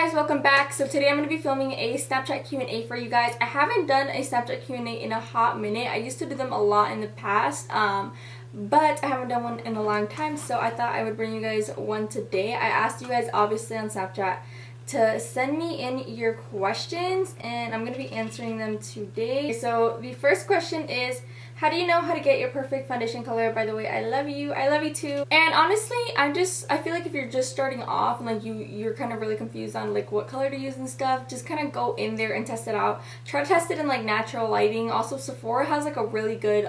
guys, welcome back. So today I'm going to be filming a Snapchat Q&A for you guys. I haven't done a Snapchat Q&A in a hot minute. I used to do them a lot in the past, but I haven't done one in a long time, so I thought I would bring you guys one today. I asked you guys obviously on Snapchat to send me in your questions, and I'm going to be answering them today. So the first question is, how do you know how to get your perfect foundation color? By the way, I love you too. And honestly, I feel like if you're just starting off and like you're kind of really confused on like what color to use and stuff, just kind of go in there and test it out. Try to test it in like natural lighting. Also, Sephora has like a really good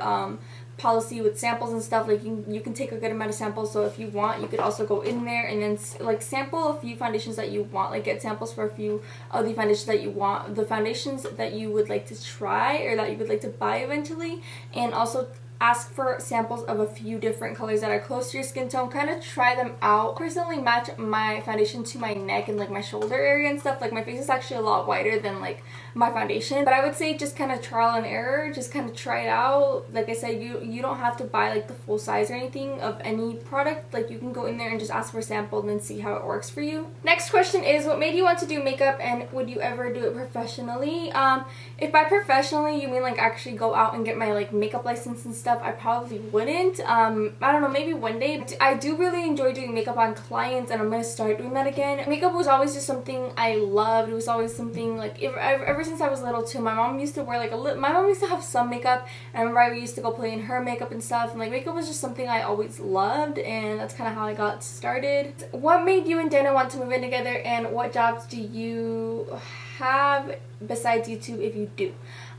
policy with samples and stuff. Like you can take a good amount of samples, so if you want, you could also go in there and then like sample a few foundations that you want, like get samples for a few of the foundations that you want, the foundations that you would like to try or that you would like to buy eventually, and also ask for samples of a few different colors that are close to your skin tone. Kind of try them out. Personally, match my foundation to my neck and like my shoulder area and stuff. Like my face is actually a lot whiter than like my foundation, but I would say just kind of trial and error, just kind of try it out. Like I said, you don't have to buy like the full size or anything of any product. Like you can go in there and just ask for a sample and then see how it works for you. Next question is, what made you want to do makeup, and would you ever do it professionally? If by professionally you mean like actually go out and get my like makeup license and stuff, I probably wouldn't. I don't know, maybe one day. I do really enjoy doing makeup on clients, and I'm gonna start doing that again. Makeup was always just something I loved. It was always something like ever since I was little too. My mom used to wear like my mom used to have some makeup, and I remember I used to go play in her makeup and stuff, and like makeup was just something I always loved, and that's kind of how I got started. What made you and Dana want to move in together, and what jobs do you have besides YouTube if you do?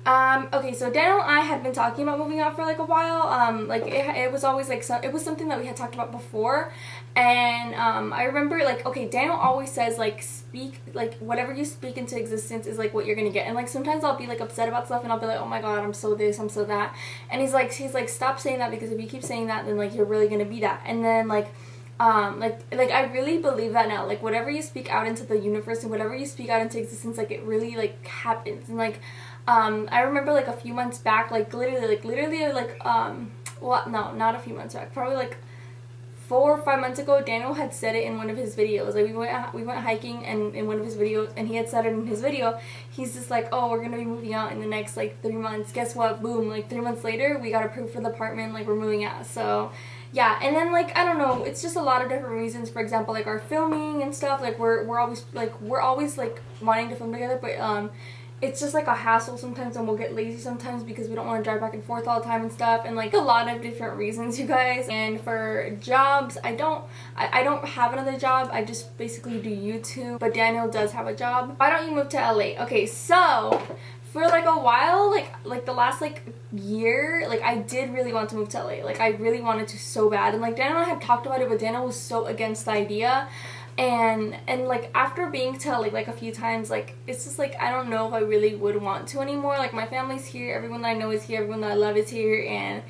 Okay, so Daniel and I had been talking about moving out for like a while. Like it was always like it was something that we had talked about before, and I remember like, okay, Daniel always says like speak, like whatever you speak into existence is like what you're gonna get. And like sometimes I'll be like upset about stuff and I'll be like, oh my god, I'm so this, I'm so that, and he's like stop saying that, because if you keep saying that, then like you're really gonna be that. And then like I really believe that now. Like whatever you speak out into the universe and whatever you speak out into existence, like it really like happens. And like I remember like a few months back, well, no, not a few months back, probably like 4 or 5 months ago, Daniel had said it in one of his videos. Like we went hiking, and in one of his videos, and he had said it in his video. He's just like, oh, we're gonna be moving out in the next like 3 months. Guess what? Boom, like 3 months later, we got approved for the apartment, like we're moving out. So yeah. And then like I don't know, it's just a lot of different reasons. For example, like our filming and stuff, like we're always like wanting to film together, but it's just like a hassle sometimes, and we'll get lazy sometimes because we don't want to drive back and forth all the time and stuff, and like a lot of different reasons, you guys. And for jobs, I don't have another job. I just basically do YouTube, but Daniel does have a job. Why don't you move to LA? Okay, so for like a while, like the last like year, like I did really want to move to LA. Like I really wanted to so bad, and like Daniel and I had talked about it, but Daniel was so against the idea. And like after being to like a few times, like it's just like I don't know if I really would want to anymore. Like my family's here, everyone that I know is here, everyone that I love is here, and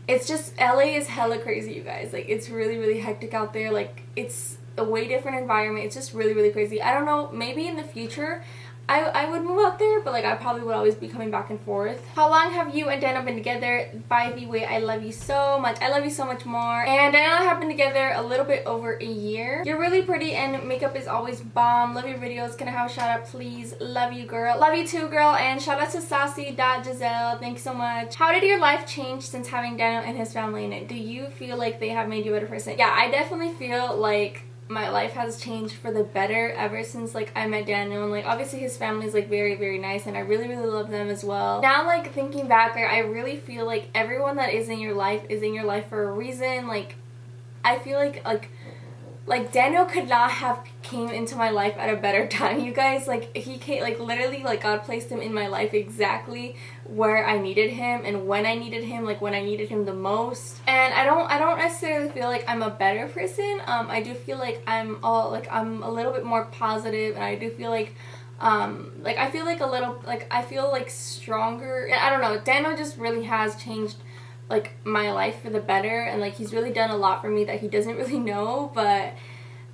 it's just LA is hella crazy, you guys. Like it's really hectic out there. Like it's a way different environment. It's just really crazy. I don't know, maybe in the future I would move out there, but like I probably would always be coming back and forth. How long have you and Dana been together? By the way, I love you so much. I love you so much more. And Dana and I have been together a little bit over a year. You're really pretty, and makeup is always bomb. Love your videos. Can I have a shout out, please? Love you, girl. Love you too, girl. And shout out to Sassy.Giselle. Thank you so much. How did your life change since having Daniel and his family in it? Do you feel like they have made you a better person? Yeah, I definitely feel like my life has changed for the better ever since like I met Daniel, and like obviously his family is like very nice, and I really love them as well. Now like thinking back, like I really feel like everyone that is in your life for a reason. Like I feel like Daniel could not have came into my life at a better time, you guys. Like he came, like literally, like God placed him in my life exactly where I needed him and when I needed him, like when I needed him the most. And I don't necessarily feel like I'm a better person. I do feel like I'm a little bit more positive, and I do feel like I feel like a little, like I feel like stronger. And I don't know, Daniel just really has changed like my life for the better, and like he's really done a lot for me that he doesn't really know, but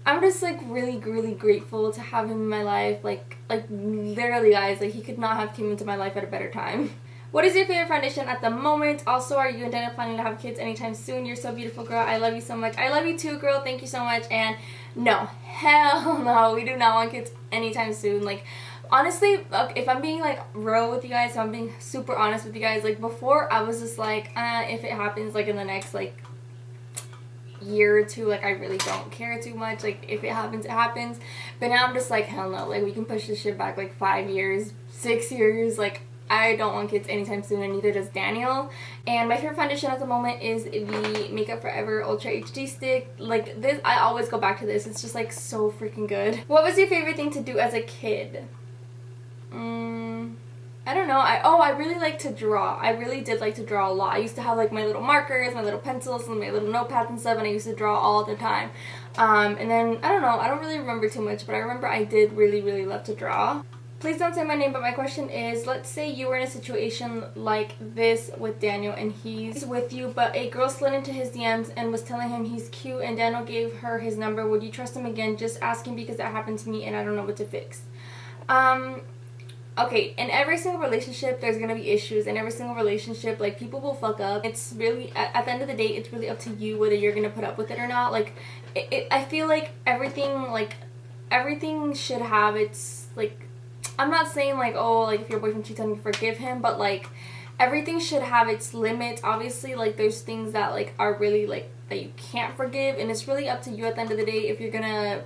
I'm just like really grateful to have him in my life. Like literally, guys, like he could not have came into my life at a better time. What is your favorite foundation at the moment? Also, are you and Dana planning to have kids anytime soon? You're so beautiful, girl. I love you so much. I love you too, girl. Thank you so much. And no, hell no, we do not want kids anytime soon. Like, honestly, if I'm being like real with you guys, if I'm being super honest with you guys, like before I was just like, if it happens like in the next like year or two, like I really don't care too much. Like if it happens, it happens. But now I'm just like, hell no, like we can push this shit back like 5 years, 6 years. Like I don't want kids anytime soon, and neither does Daniel. And my favorite foundation at the moment is the Makeup Forever Ultra HD stick. Like this, I always go back to this. It's just like so freaking good. What was your favorite thing to do as a kid? I don't know. I really like to draw. I really did like to draw a lot. I used to have like my little markers, my little pencils, and my little notepads and stuff, and I used to draw all the time. And then, I don't know, I don't really remember too much, but I remember I did really, really love to draw. Please don't say my name, but my question is, let's say you were in a situation like this with Daniel and he's with you, but a girl slid into his DMs and was telling him he's cute and Daniel gave her his number. Would you trust him again? Just asking because that happened to me and I don't know what to fix. Okay, in every single relationship, there's gonna be issues. In every single relationship, like, people will fuck up. It's really, at the end of the day, it's really up to you whether you're gonna put up with it or not. Like, I feel like everything should have its, like, I'm not saying, like, oh, like, if your boyfriend cheats on you, forgive him, but, like, everything should have its limits. Obviously, like, there's things that, like, are really, like, that you can't forgive, and it's really up to you at the end of the day if you're gonna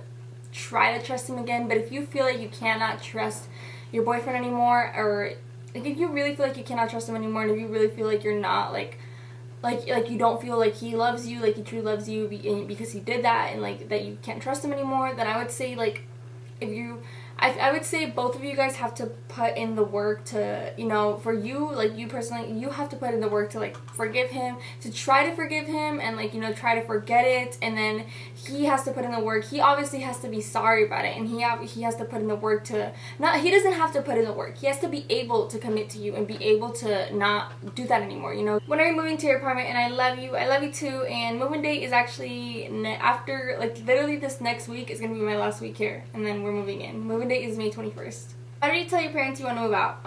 try to trust him again. But if you feel like you cannot trust your boyfriend anymore, or like if you really feel like you cannot trust him anymore, and if you really feel like you're not like you don't feel like he loves you, like he truly loves you because he did that, and like that you can't trust him anymore, then I would say, like, if you I would say both of you guys have to put in the work to, you know, for you, like you personally, you have to put in the work to, like, forgive him, to try to forgive him, and, like, you know, try to forget it. And then he has to put in the work. He obviously has to be sorry about it, and he has to put in the work to not, he doesn't have to put in the work. He has to be able to commit to you and be able to not do that anymore, you know. When are you moving to your apartment? And I love you too. And moving date is actually after, like, literally this next week is gonna be my last week here, and then we're moving in. Moving date is May 21st. How did you tell your parents you want to move out?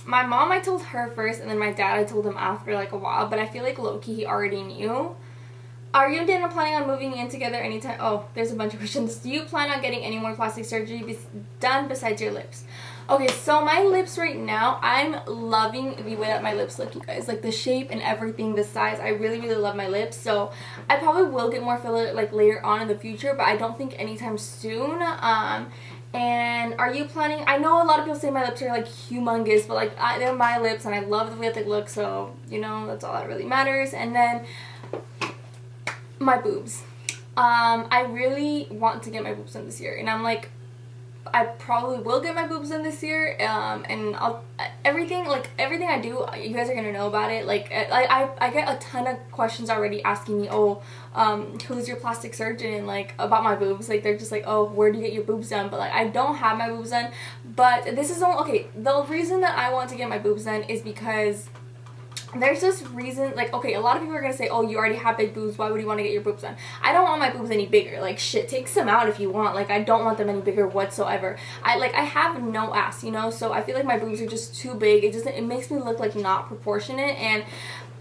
My mom, I told her first, and then my dad, I told him after, like, a while, but I feel like low-key he already knew. Are you and Daniel planning on moving in together anytime? Oh, there's a bunch of questions. Do you plan on getting any more plastic surgery done besides your lips? Okay, so my lips right now, I'm loving the way that my lips look, you guys. Like, the shape and everything, the size, I really, really love my lips. So I probably will get more filler, like, later on in the future, but I don't think anytime soon. And are you planning, I know a lot of people say my lips are, like, humongous, but, like, they're my lips, and I love the way that they look, so, you know, that's all that really matters. And then my boobs. I really want to get my boobs done this year, and I'm like, I probably will get my boobs done this year, and everything I do, you guys are gonna know about it. Like, I get a ton of questions already asking me, oh, who's your plastic surgeon, and, like, about my boobs. Like, they're just like, oh, where do you get your boobs done? But, like, I don't have my boobs done, but this is all, okay, the reason that I want to get my boobs done is because there's this reason, like, okay, a lot of people are gonna say, oh, you already have big boobs, why would you want to get your boobs done? I don't want my boobs any bigger. Like, shit, take some out if you want. Like, I don't want them any bigger whatsoever. I have no ass, you know, so I feel like my boobs are just too big. It makes me look, like, not proportionate. And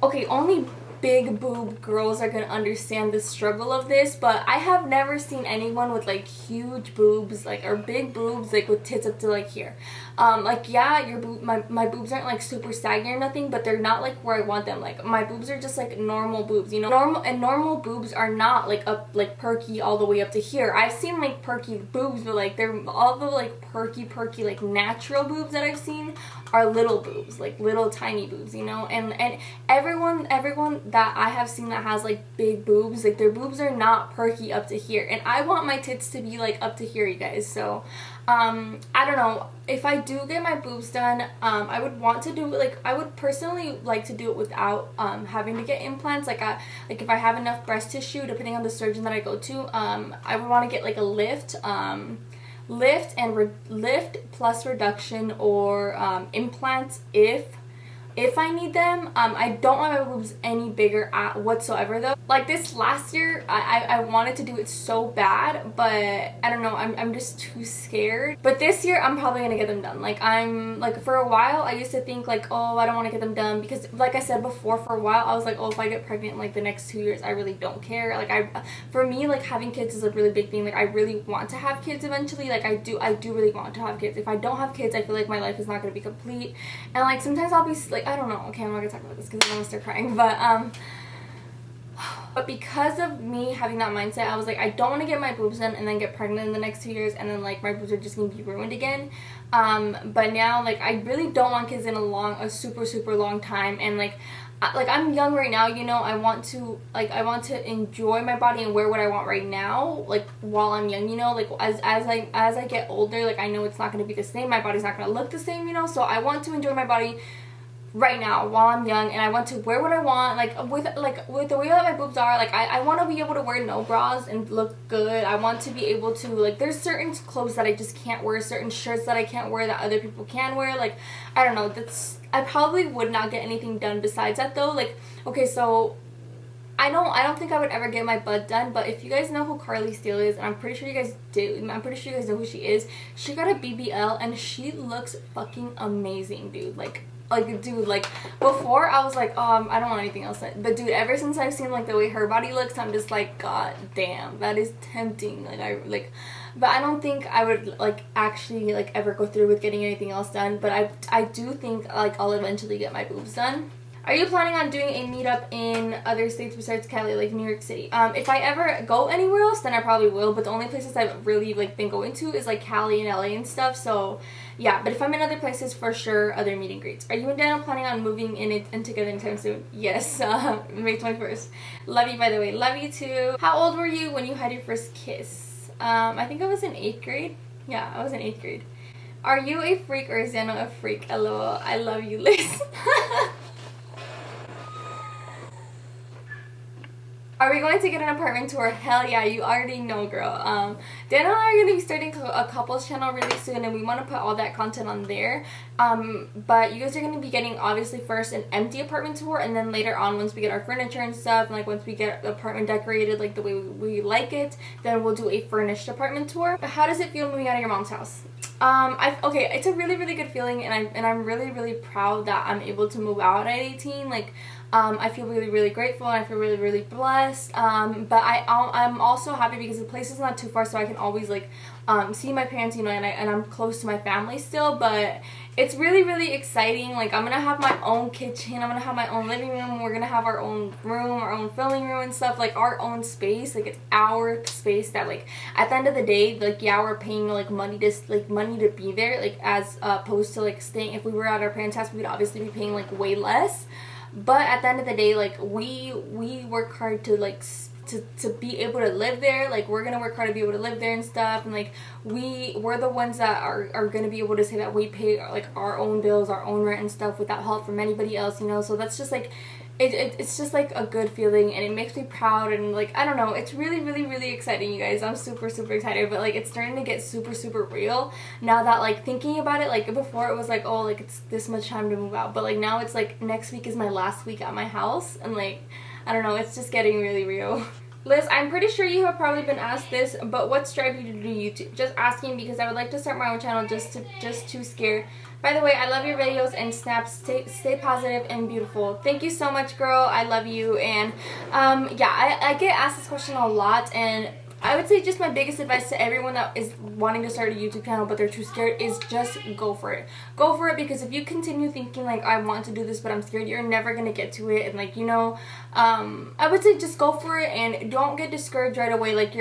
okay, only big boob girls are gonna understand the struggle of this, but I have never seen anyone with, like, huge boobs, like, or big boobs, like, with tits up to, like, here. Like, yeah, my boobs aren't, like, super saggy or nothing, but they're not, like, where I want them. Like, my boobs are just, like, normal boobs, you know. Normal boobs are not, like, up, like, perky all the way up to here. I've seen, like, perky boobs, but, like, they're all the, like, perky, like, natural boobs that I've seen are little boobs, like, little tiny boobs, you know. And everyone that I have seen that has, like, big boobs, like, their boobs are not perky up to here, and I want my tits to be, like, up to here, you guys. So I don't know, if I do get my boobs done, I would want to do it, like, I would personally like to do it without having to get implants. Like, if I have enough breast tissue, depending on the surgeon that I go to, I would want to get, like, a lift plus reduction, or implants if if I need them. I don't want my boobs any bigger whatsoever though. Like this last year, I wanted to do it so bad, but I don't know, I'm just too scared. But this year, I'm probably gonna get them done. Like I'm like, for a while, I used to think like, oh, I don't want to get them done because like I said before, for a while, I was like, oh, if I get pregnant like the next 2 years, I really don't care. Like for me, like having kids is a really big thing. Like I really want to have kids eventually. Like I do really want to have kids. If I don't have kids, I feel like my life is not gonna be complete. And like sometimes I'll be like, I don't know. Okay, I'm not gonna talk about this because I'm gonna start crying. But because of me having that mindset, I was like, I don't want to get my boobs done and then get pregnant in the next 2 years, and then like my boobs are just gonna be ruined again. But now like I really don't want kids in a super long time, and like I'm young right now, you know. I want to enjoy my body and wear what I want right now, like while I'm young, you know. Like as I get older, like I know it's not gonna be the same. My body's not gonna look the same, you know. So I want to enjoy my body right now while I'm young, and I want to wear what I want. Like with the way that my boobs are, like I want to be able to wear no bras and look good. I want to be able to, like, there's certain clothes that I just can't wear, certain shirts that I can't wear that other people can wear. Like I don't know, I probably would not get anything done besides that though. Like okay, so I don't think I would ever get my butt done, but if you guys know who Carly Steele is, and I'm pretty sure you guys do, I'm pretty sure you guys know who she is. She got a BBL and she looks fucking amazing, dude. Like dude, like before I was like, oh, I don't want anything else, but dude, ever since I've seen like the way her body looks, I'm just like, god damn, that is tempting. But I don't think I would like actually like ever go through with getting anything else done. But I do think like I'll eventually get my boobs done. Are you planning on doing a meetup in other states besides Cali, like New York City? If I ever go anywhere else, then I probably will. But the only places I've really like been going to is like Cali and LA and stuff. So yeah, but if I'm in other places, for sure, other meet and greets. Are you and Daniel planning on moving in together anytime soon? Yes, May 21st. Love you, by the way. Love you too. How old were you when you had your first kiss? I think I was in 8th grade. Yeah, I was in 8th grade. Are you a freak or is Daniel a freak? LOL. I love you, Liz. Are we going to get an apartment tour? Hell yeah, you already know, girl. Daniel and I are going to be starting a couples channel really soon, and we want to put all that content on there. But you guys are going to be getting, obviously, first an empty apartment tour, and then later on, once we get our furniture and stuff, and like once we get the apartment decorated like the way we like it, then we'll do a furnished apartment tour. How does it feel moving out of your mom's house? Okay, it's a really good feeling, and I'm really proud that I'm able to move out at 18. Like I feel really grateful, and I feel really blessed. But I'm also happy because the place is not too far, so I can always like see my parents, you know, and I'm close to my family still. But it's really exciting. Like I'm gonna have my own kitchen, I'm gonna have my own living room, we're gonna have our own room, our own filming room and stuff, like our own space. Like it's our space that, like, at the end of the day, like, yeah, we're paying like money to be there, like as opposed to like staying. If we were at our parents' house, we would obviously be paying like way less. But at the end of the day, like we work hard to like to be able to live there. Like we're gonna work hard to be able to live there and stuff, and like we're the ones that are gonna be able to say that we pay like our own bills, our own rent and stuff without help from anybody else, you know. So that's just like it's just like a good feeling, and it makes me proud, and like I don't know, it's really exciting, you guys. I'm super excited, but like it's starting to get super real now that, like, thinking about it, like before it was like, oh, like it's this much time to move out, but like now it's like next week is my last week at my house, and like I don't know, it's just getting really real. Liz, I'm pretty sure you have probably been asked this, but what's driving you to do YouTube? Just asking because I would like to start my own channel, just too scared. By the way, I love your videos and snaps. Stay positive and beautiful. Thank you so much, girl. I love you. And yeah, I get asked this question a lot, and I would say just my biggest advice to everyone that is wanting to start a YouTube channel but they're too scared is just go for it. Go for it, because if you continue thinking like, I want to do this but I'm scared, you're never gonna get to it. And like, you know, I would say just go for it and don't get discouraged right away. Like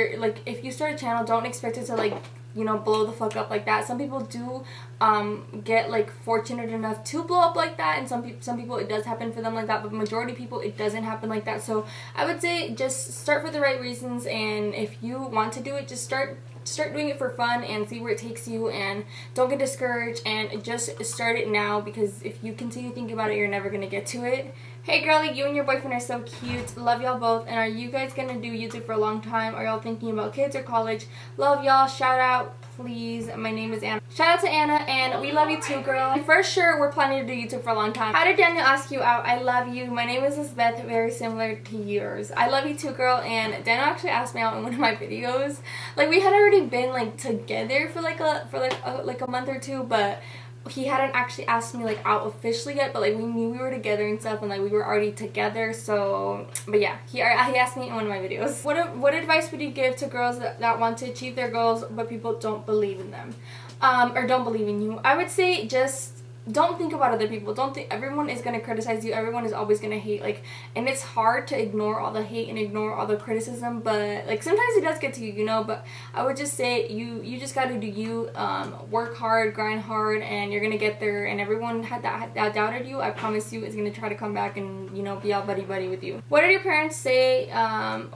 if you start a channel, don't expect it to like, you know, blow the fuck up like that. Some people do get like fortunate enough to blow up like that, and some people it does happen for them like that, but majority of people it doesn't happen like that. So I would say just start for the right reasons, and if you want to do it, just start doing it for fun and see where it takes you, and don't get discouraged and just start it now, because if you continue thinking about it, you're never gonna get to it. Hey girlie, you and your boyfriend are so cute. Love y'all both. And are you guys gonna do YouTube for a long time? Are y'all thinking about kids or college? Love y'all. Shout out. please. My name is Anna. Shout out to Anna, and we love you too, girl. For sure, we're planning to do YouTube for a long time. How did Daniel ask you out? I love you. My name is Lizeth, very similar to yours. I love you too, girl. And Daniel actually asked me out in one of my videos. Like, we had already been like together for like a month or two, but he hadn't actually asked me like out officially yet, but like we knew we were together and stuff, and like we were already together. So but yeah, he asked me in one of my videos. What advice would you give to girls that want to achieve their goals but people don't believe in them, or don't believe in you? I would say just don't think about other people. Don't think everyone is going to criticize you. Everyone is always going to hate, like, and it's hard to ignore all the hate and ignore all the criticism, but like sometimes it does get to you, you know. But I would just say you just got to do you, work hard, grind hard, and you're going to get there. And everyone that doubted you, I promise you, is going to try to come back and, you know, be all buddy with you. What did your parents say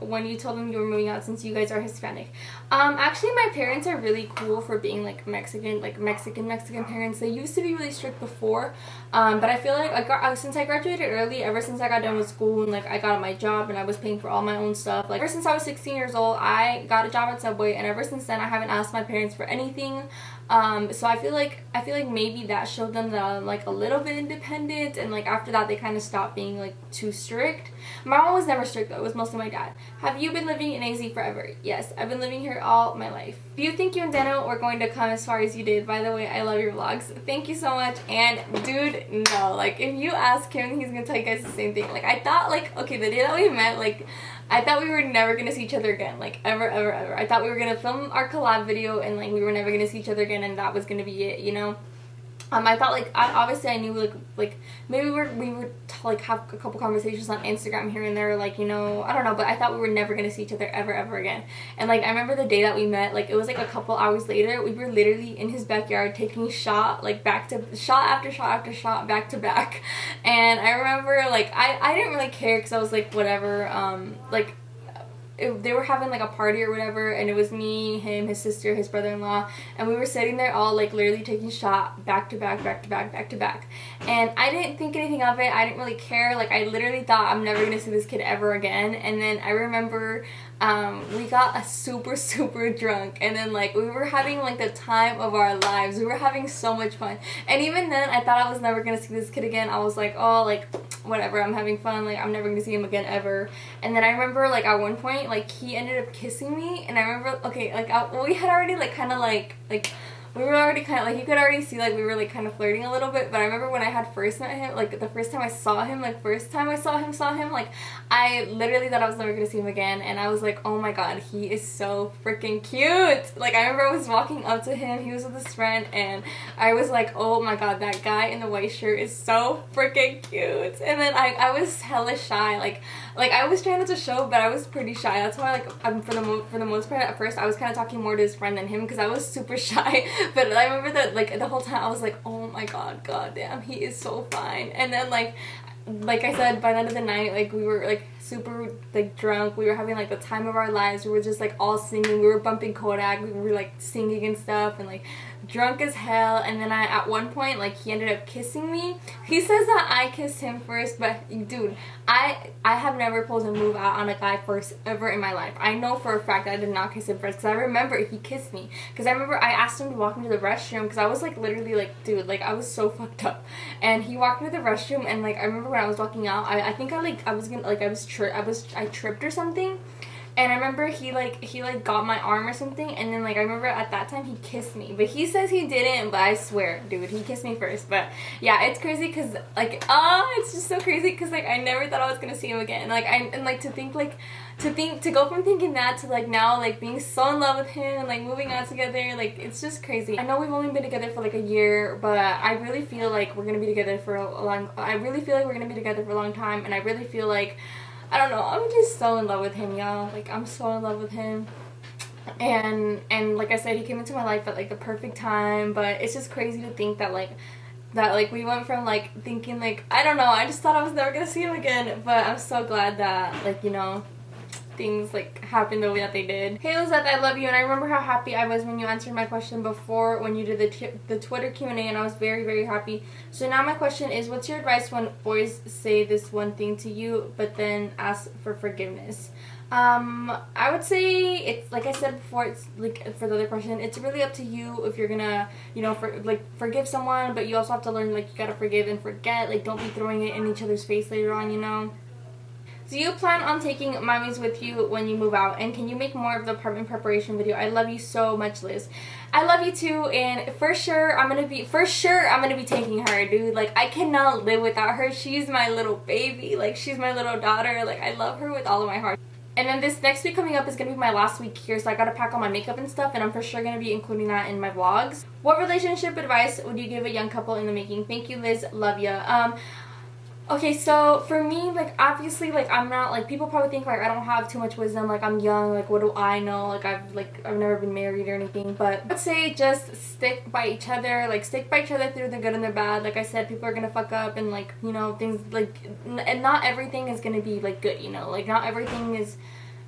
when you told them you were moving out, since you guys are Hispanic? Actually, my parents are really cool for being like Mexican parents. They used to be really strict before, but I feel like since I graduated early, ever since I got done with school and like I got my job and I was paying for all my own stuff, like ever since I was 16 years old, I got a job at Subway, and ever since then I haven't asked my parents for anything. So I feel like maybe that showed them that I'm like a little bit independent, and like after that they kind of stopped being like too strict. My mom was never strict though, it was mostly my dad. Have you been living in AZ forever? Yes, I've been living here all my life. Do you think you and Dano were going to come as far as you did? By the way, I love your vlogs. Thank you so much. And dude, no, like if you ask him, he's gonna tell you guys the same thing. Like I thought, like, okay, the day that we met, like I thought we were never gonna see each other again, like ever. I thought we were gonna film our collab video and like we were never gonna see each other again, and that was gonna be it, you know. I thought like obviously I knew like maybe we would like have a couple conversations on Instagram here and there, like, you know, I don't know, but I thought we were never gonna see each other ever again. And like I remember the day that we met, like it was like a couple hours later, we were literally in his backyard taking shot after shot back to back. And I remember like I didn't really care because I was like whatever, like they were having like a party or whatever, and it was me, him, his sister, his brother-in-law, and we were sitting there all like literally taking shot back to back, and I didn't think anything of it. I didn't really care. Like I literally thought I'm never gonna see this kid ever again. And then I remember we got a super drunk, and then like we were having like the time of our lives. We were having so much fun, and even then I thought I was never gonna see this kid again. I was like, oh, like whatever, I'm having fun, like I'm never gonna see him again ever. And then I remember like at one point like he ended up kissing me, and I remember, okay, like we had already like kind of like we were already kind of like, you could already see like we were like kind of flirting a little bit. But I remember when I had first met him, like the first time I saw him, like I literally thought I was never gonna see him again, and I was like, oh my god, he is so freaking cute. Like I remember I was walking up to him, he was with his friend, and I was like, oh my god, that guy in the white shirt is so freaking cute. And then I was hella shy, like I was trying not to show, but I was pretty shy. That's why like for the most part at first I was kind of talking more to his friend than him, because I was super shy. But I remember that like the whole time I was like, oh my god, goddamn, he is so fine. And then like I said, by the end of the night, like we were like super like drunk, we were having like the time of our lives. We were just like all singing, we were bumping Kodak, we were like singing and stuff, and like drunk as hell. And then at one point like he ended up kissing me. He says that I kissed him first, but dude, I have never pulled a move out on a guy first ever in my life. I know for a fact that I did not kiss him first, because I remember he kissed me, because I remember I asked him to walk into the restroom, because I was like literally like, dude, like I was so fucked up. And he walked into the restroom, and like I remember when I was walking out, I think I tripped or something. And I remember he got my arm or something, and then like I remember at that time he kissed me, but he says he didn't, but I swear, dude, he kissed me first. But yeah, it's crazy because like it's just so crazy because like I never thought I was gonna see him again. Like to go from thinking that to like now like being so in love with him and like moving out together, like it's just crazy. I know we've only been together for like a year, but I really feel like we're gonna be together for a long time, and I really feel like, I don't know, I'm just so in love with him, y'all. Like I'm so in love with him. And like I said, he came into my life at like the perfect time. But it's just crazy to think that we went from like thinking like, I don't know, I just thought I was never gonna see him again. But I'm so glad that like, you know, things like happened the way that they did. Hey Lizeth, I love you, and I remember how happy I was when you answered my question before when you did the Twitter Q&A, and I was very happy. So now my question is, what's your advice when boys say this one thing to you but then ask for forgiveness? I would say it's like I said before, it's like for the other question, it's really up to you if you're gonna, you know, forgive someone, but you also have to learn, like, you gotta forgive and forget, like, don't be throwing it in each other's face later on, you know. Do you plan on taking mommies with you when you move out? And can you make more of the apartment preparation video? I love you so much, Liz. I love you too, and for sure I'm gonna be taking her, dude. Like, I cannot live without her. She's my little baby. Like, she's my little daughter. Like, I love her with all of my heart. And then this next week coming up is going to be my last week here, so I gotta pack all my makeup and stuff, and I'm for sure going to be including that in my vlogs. What relationship advice would you give a young couple in the making? Thank you, Liz. Love ya. Okay, so for me, like, obviously, like, I'm not, like, people probably think, like, I don't have too much wisdom, like, I'm young, like, what do I know, like, I've never been married or anything, but I'd say just stick by each other, like, stick by each other through the good and the bad. Like I said, people are gonna fuck up, and, like, you know, things, like, and not everything is gonna be, like, good, you know, like, not everything is,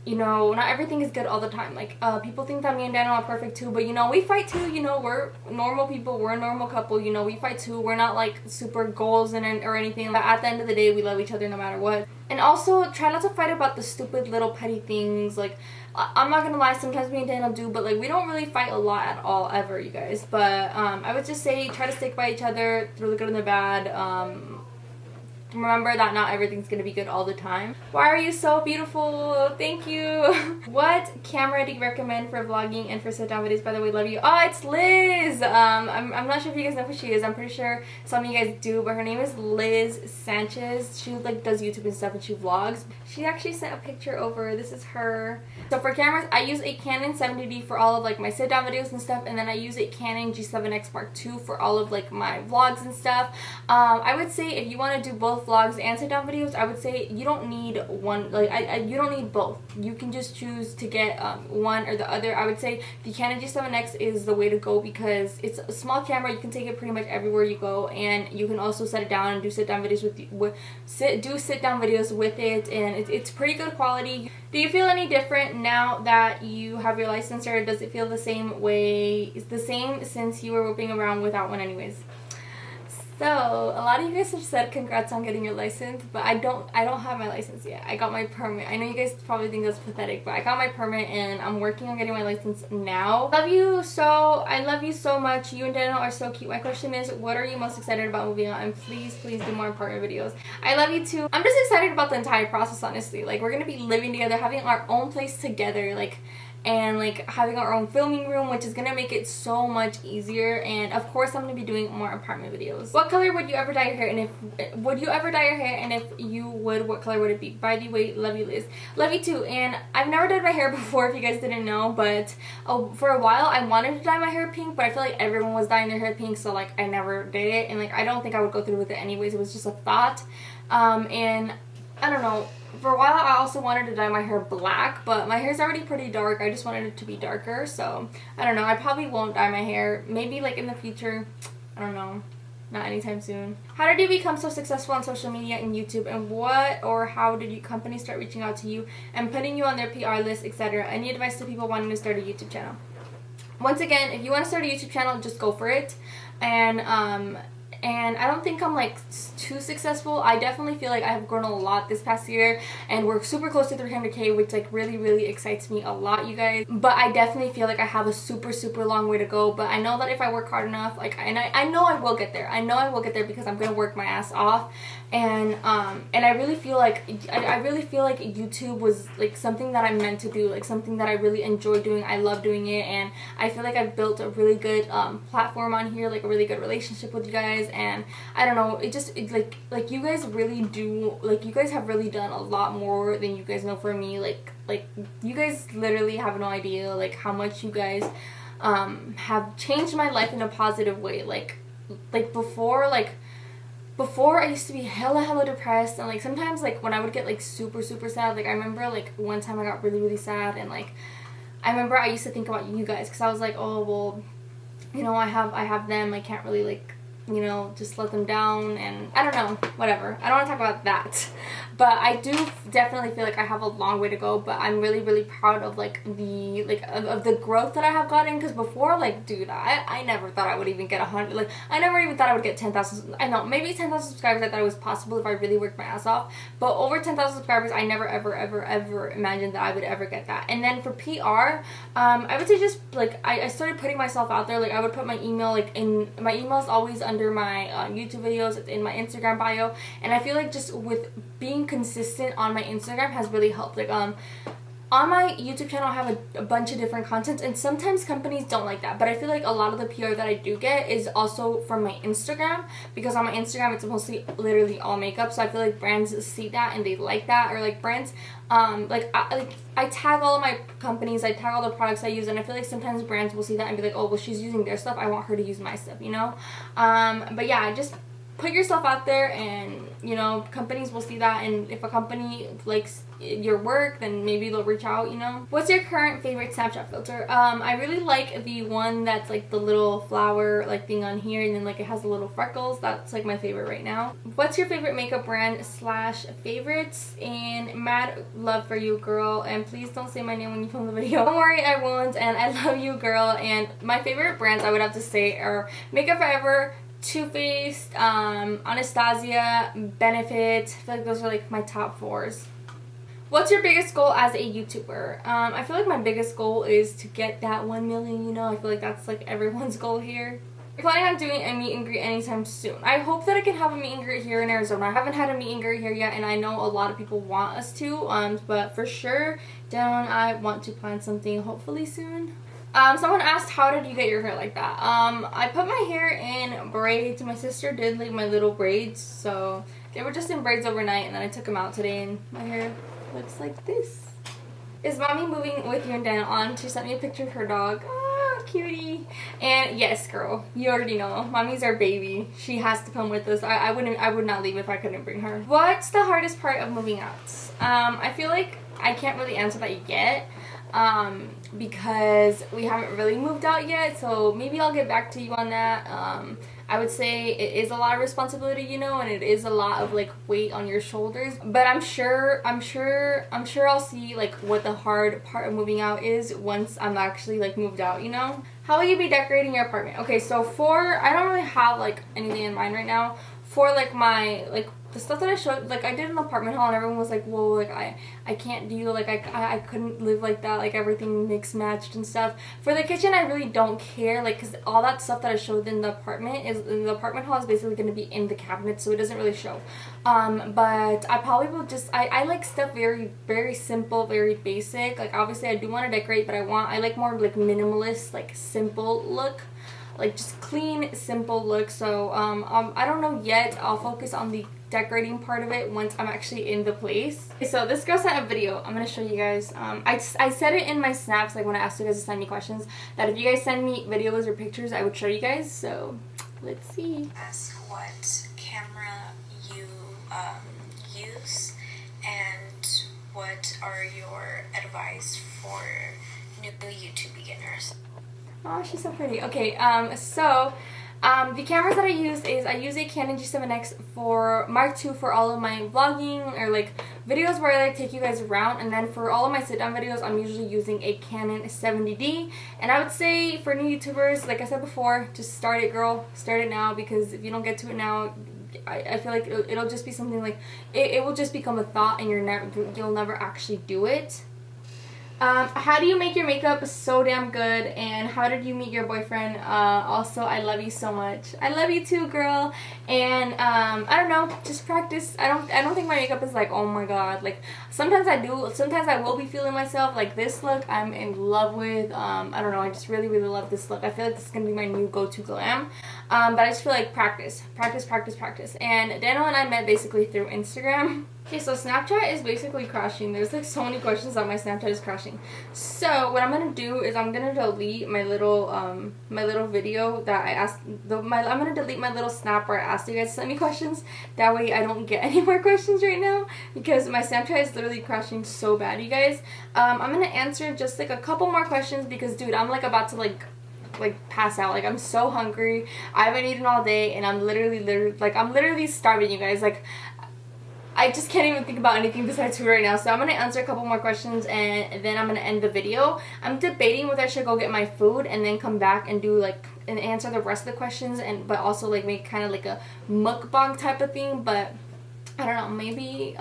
you know, not everything is good all the time. Like, people think that me and Daniel are perfect too, but, you know, we fight too, you know, we're normal people, we're a normal couple, you know, we fight too. We're not, like, super goals or anything, but at the end of the day, we love each other no matter what. And also, try not to fight about the stupid little petty things. Like, I'm not gonna lie, sometimes me and Daniel do, but, like, we don't really fight a lot at all, ever, you guys. But, I would just say, try to stick by each other through the good and the bad. Remember that not everything's gonna be good all the time. Why are you so beautiful? Thank you. What camera do you recommend for vlogging and for sit-down videos? By the way, love you. Oh, it's Liz. I'm not sure if you guys know who she is. I'm pretty sure some of you guys do, but her name is Liz Sanchez. She, like, does YouTube and stuff, and she vlogs. She actually sent a picture over. This is her. So for cameras, I use a Canon 70D for all of, like, my sit-down videos and stuff, and then I use a Canon G7X Mark II for all of, like, my vlogs and stuff. I would say if you want to do both vlogs and sit-down videos, I would say you don't need one, like, you don't need both. You can just choose to get one or the other. I would say the Canon G7X is the way to go because it's a small camera. You can take it pretty much everywhere you go, and you can also set it down and do sit-down videos sit-down videos with it, and it's pretty good quality. Do you feel any different now that you have your license, or does it feel the same way? It's the same since you were whipping around without one anyways. So, a lot of you guys have said congrats on getting your license, but I don't have my license yet. I got my permit. I know you guys probably think that's pathetic, but I got my permit and I'm working on getting my license now. I love you so much. You and Daniel are so cute. My question is, what are you most excited about moving on? And please do more apartment videos. I love you too. I'm just excited about the entire process, honestly. Like, we're gonna be living together, having our own place together, like, and, like, having our own filming room, which is gonna make it so much easier. And of course I'm gonna be doing more apartment videos. What color would you ever dye your hair? And if you would, what color would it be? By the way, love you, Liz. Love you too. And I've never dyed my hair before, if you guys didn't know, but for a while I wanted to dye my hair pink, but I feel like everyone was dyeing their hair pink, so, like, I never did it, and, like, I don't think I would go through with it anyways. It was just a thought. And I don't know, for a while I also wanted to dye my hair black, but my hair's already pretty dark. I just wanted it to be darker, so I don't know. I probably won't dye my hair. Maybe, like, in the future. I don't know. Not anytime soon. How did you become so successful on social media and YouTube, and what or how did you companies start reaching out to you and putting you on their PR list, etc.? Any advice to people wanting to start a YouTube channel? Once again, if you want to start a YouTube channel, just go for it. And I don't think I'm, like, too successful. I definitely feel like I have grown a lot this past year, and we're super close to 300K, which, like, really excites me a lot, you guys. But I definitely feel like I have a super long way to go. But I know that if I work hard enough, like, and I know I will get there. I know I will get there because I'm gonna work my ass off. And I really feel like YouTube was, like, something that I'm meant to do, like, something that I really enjoy doing. I love doing it, and I feel like I've built a really good platform on here, like, a really good relationship with you guys. And I don't know, like you guys really do, like, you guys have really done a lot more than you guys know for me. Like you guys literally have no idea, like, how much you guys have changed my life in a positive way. Like before I used to be hella depressed, and, like, sometimes, like, when I would get, like, super sad, like, I remember, like, one time I got really sad, and, like, I remember I used to think about you guys, because I was like, oh, well, you know, I have them, I can't really, like, you know, just let them down, and I don't know, whatever. I don't want to talk about that. But I do definitely feel like I have a long way to go, but I'm really, really proud of like the of the growth that I have gotten, because before, like, dude, I never thought I would even get 100, like, I never even thought I would get 10,000. I know, maybe 10,000 subscribers I thought it was possible if I really worked my ass off, but over 10,000 subscribers I never ever imagined that I would ever get that. And then for PR, I would say just like I started putting myself out there. Like, I would put my email, like, in my email is always under my YouTube videos, it's in my Instagram bio, and I feel like just with being consistent on my Instagram has really helped. Like, on my YouTube channel I have a bunch of different contents, and sometimes companies don't like that, but I feel like a lot of the PR that I do get is also from my Instagram, because on my Instagram it's mostly literally all makeup, so I feel like brands see that and they like that. Or like brands, I tag all of my companies, I tag all the products I use, and I feel like sometimes brands will see that and be like, oh, well, she's using their stuff, I want her to use my stuff, you know? But yeah, just put yourself out there, and you know, companies will see that, and if a company likes your work, then maybe they'll reach out, you know. What's your current favorite Snapchat filter? I really like the one that's like the little flower like thing on here, and then like it has the little freckles. That's like my favorite right now. What's your favorite makeup brand slash favorites? And mad love for you, girl, and please don't say my name when you film the video. Don't worry, I won't, and I love you, girl. And my favorite brands I would have to say are Makeup Forever, Too Faced, Anastasia, Benefit. I feel like those are like my top 4s. What's your biggest goal as a YouTuber? I feel like my biggest goal is to get that 1 million, you know. I feel like that's like everyone's goal here. I'm planning on doing a meet and greet anytime soon. I hope that I can have a meet and greet here in Arizona. I haven't had a meet and greet here yet, and I know a lot of people want us to, but for sure, Daniel and I want to plan something hopefully soon. Someone asked, how did you get your hair like that? I put my hair in braids. My sister did like my little braids, so they were just in braids overnight, and then I took them out today, and my hair looks like this. Is mommy moving with you and Daniel on? She sent me a picture of her dog. Ah, cutie. And yes, girl, you already know, mommy's our baby. She has to come with us. I would not leave if I couldn't bring her. What's the hardest part of moving out? I feel like I can't really answer that yet. Because we haven't really moved out yet, so maybe I'll get back to you on that. I would say it is a lot of responsibility, you know, and it is a lot of like weight on your shoulders, but I'm sure I'll see like what the hard part of moving out is once I'm actually like moved out, you know. How will you be decorating your apartment? Okay, so I don't really have like anything in mind right now. For like my the stuff that I showed, like I did an apartment haul, and everyone was like, whoa, like I can't do, like I couldn't live like that, like everything mixed matched and stuff. For the kitchen, I really don't care, like, because all that stuff that I showed in the apartment haul is basically going to be in the cabinet, so it doesn't really show. But I probably will just, I like stuff very, very simple, very basic. Like obviously I do want to decorate, but I like more like minimalist, like simple look. Like just clean, simple look. So I don't know yet. I'll focus on the decorating part of it once I'm actually in the place. Okay, so this girl sent a video. I'm gonna show you guys. I said it in my snaps, like when I asked you guys to send me questions, that if you guys send me videos or pictures, I would show you guys. So let's see. Ask what camera you use, and what are your advice for new YouTube beginners? Oh, she's so pretty. Okay, the cameras that I use is, I use a Canon G7X for Mark II for all of my vlogging or like videos where I like take you guys around, and then for all of my sit down videos I'm usually using a Canon 70D. And I would say for new YouTubers, like I said before, just start it, girl. Start it now, because if you don't get to it now, I feel like it'll just be something like, it will just become a thought and you'll never actually do it. How do you make your makeup so damn good, and how did you meet your boyfriend? Also, I love you so much. I love you too, girl. And I don't know, just practice. I don't think my makeup is like, oh my god. Like sometimes I do. Sometimes I will be feeling myself. Like this look, I'm in love with. I don't know. I just really love this look. I feel like this is gonna be my new go-to glam. But I just feel like practice. And Daniel and I met basically through Instagram. Okay, so Snapchat is basically crashing. There's like so many questions that my Snapchat is crashing. So what I'm gonna do is I'm gonna delete my little video that I asked. I'm gonna delete my little snap where I asked you guys to send me questions. That way I don't get any more questions right now, because my Snapchat is literally crashing so bad, you guys. I'm gonna answer just like a couple more questions because, dude, I'm like about to like like pass out. Like I'm so hungry. I haven't eaten all day, and I'm literally starving, you guys. Like I just can't even think about anything besides food right now. So I'm gonna answer a couple more questions and then I'm gonna end the video. I'm debating whether I should go get my food and then come back and do like and answer the rest of the questions, and but also like make kind of like a mukbang type of thing. But I don't know, maybe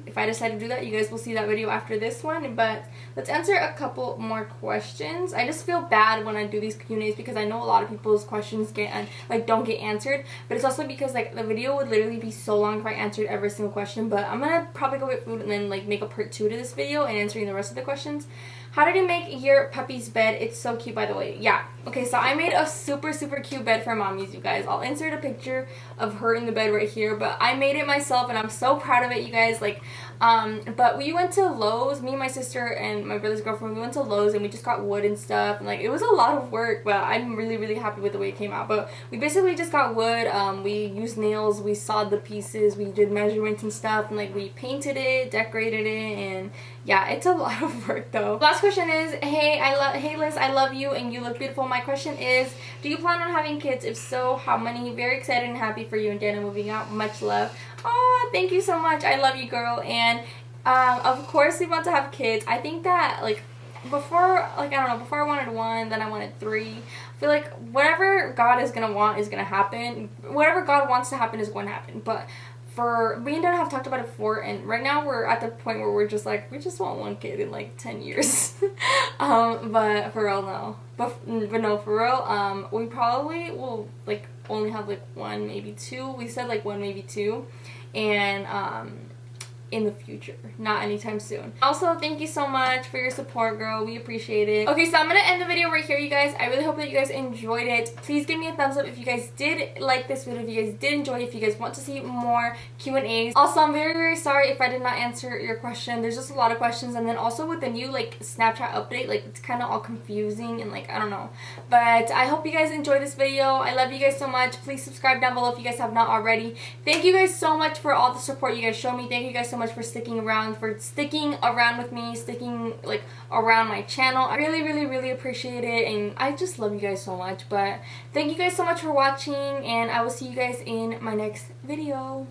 if I decide to do that, you guys will see that video after this one. But let's answer a couple more questions. I just feel bad when I do these Q&As because I know a lot of people's questions don't get answered, but it's also because like the video would literally be so long if I answered every single question. But I'm gonna probably go get food and then like make a part 2 to this video and answering the rest of the questions. How did you make your puppy's bed? It's so cute, by the way. Yeah. Okay, so I made a super cute bed for mommies, you guys. I'll insert a picture of her in the bed right here, but I made it myself and I'm so proud of it, you guys. Like, but we went to Lowe's, me and my sister and my brother's girlfriend, we went to Lowe's and we just got wood and stuff, and like it was a lot of work, but I'm really happy with the way it came out. But we basically just got wood, we used nails, we sawed the pieces, we did measurements and stuff, and like we painted it, decorated it, and yeah, it's a lot of work though. Last question is, hey Liz, I love you and you look beautiful. My question is, do you plan on having kids? If so, how many? Very excited and happy for you and Dana moving out. Much love. Oh, thank you so much. I love you, girl. And of course we want to have kids. I think that like before, like I don't know, before I wanted 1, then I wanted 3. I feel like whatever God is gonna want is gonna happen. Whatever God wants to happen is going to happen. But for me and Dad have talked about it before, and right now we're at the point where we're just like, we just want 1 kid in like 10 years. But for real, no. But no, for real, we probably will like only have like 1, maybe 2. We said like 1, maybe 2, and in the future, not anytime soon. Also, thank you so much for your support, girl. We appreciate it. Okay, so I'm gonna end the video right here, you guys. I really hope that you guys enjoyed it. Please give me a thumbs up if you guys did like this video, if you guys did enjoy it, if you guys want to see more Q&As. Also, I'm very sorry if I did not answer your question. There's just a lot of questions, and then also with the new like Snapchat update, like it's kind of all confusing and like I don't know. But I hope you guys enjoyed this video. I love you guys so much. Please subscribe down below if you guys have not already. Thank you guys so much for all the support you guys show me. Thank you guys so much for sticking around with me, sticking like around my channel. I really appreciate it, and I just love you guys so much. But thank you guys so much for watching, and I will see you guys in my next video.